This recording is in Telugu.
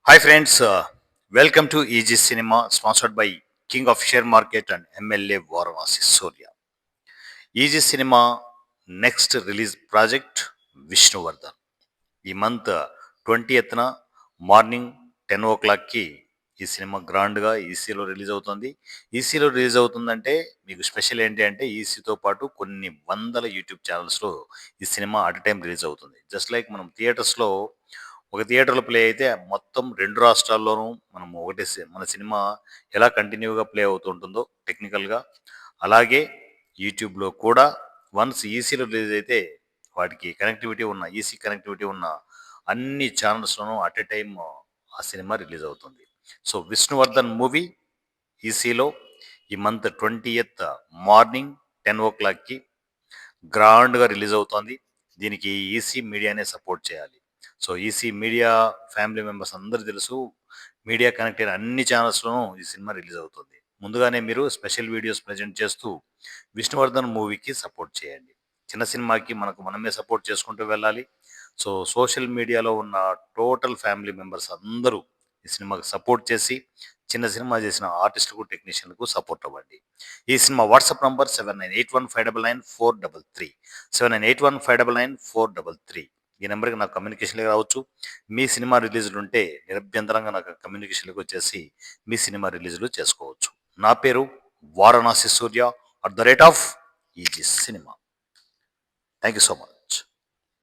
Hi friends, welcome to EG Cinema, sponsored by King of Share Market and MLA Varanasi Surya. EG Cinema next release project Vishnuvardhan. ఈ మంత్ 20th మార్నింగ్ 10 o'clockకి ఈ సినిమా గ్రాండ్గా ఈసీలో రిలీజ్ అవుతుంది. ఈసీలో రిలీజ్ అవుతుందంటే మీకు స్పెషల్ ఏంటి అంటే ఈసీతో పాటు కొన్ని వందల యూట్యూబ్ ఛానల్స్లో ఈ సినిమా అట్ టైం రిలీజ్ అవుతుంది. జస్ట్ లైక్ మనం థియేటర్స్లో ఒక థియేటర్లో ప్లే అయితే మొత్తం 2 రాష్ట్రాల్లోనూ మనము మన సినిమా ఎలా కంటిన్యూగా ప్లే అవుతుంటుందో టెక్నికల్‌గా, అలాగే యూట్యూబ్‌లో కూడా వన్స్ ఈసీలో రిలీజ్ అయితే వాటికి ఈసీ కనెక్టివిటీ ఉన్న అన్ని ఛానల్స్‌లోనూ అట్ ఎ టైమ్ ఆ సినిమా రిలీజ్ అవుతుంది. సో 'విష్ణువర్ధన్' మూవీ ఈసీలో ఈ మంత్ 20th మార్నింగ్ 10 o'clockకి గ్రాండ్‌గా రిలీజ్ అవుతోంది. దీనికి ఈసీ మీడియానే సపోర్ట్ చేయాలి. So EC media family members అందరూ తెలుసు. మీడియా కనెక్ట్ అయిన అన్ని ఛానల్స్‌లోనూ ఈ సినిమా రిలీజ్ అవుతుంది. ముందుగానే మీరు స్పెషల్ వీడియోస్ ప్రజెంట్ చేస్తూ 'విష్ణువర్ధన్' మూవీకి సపోర్ట్ చేయండి. చిన్న సినిమాకి మనమే సపోర్ట్ చేసుకుంటూ వెళ్ళాలి. సో సోషల్ మీడియాలో ఉన్న టోటల్ ఫ్యామిలీ మెంబర్స్ అందరూ ఈ సినిమాకి సపోర్ట్ చేసి చిన్న సినిమా చేసిన ఆర్టిస్టులకు, టెక్నీషియన్‌లకు సపోర్ట్ అవ్వండి. ఈ సినిమా వాట్సాప్ నంబర్ 7981599433 7981599433. ఈ నెంబర్‌కి నాకు కమ్యూనికేషన్‌లోకి రావచ్చు. మీ సినిమా రిలీజులు ఉంటే నిరభ్యంతరంగా నాకు కమ్యూనికేషన్‌లోకి వచ్చేసి మీ సినిమా రిలీజులు చేసుకోవచ్చు. నా పేరు వారణాసి సూర్య @ easy cinema. Thank you so much.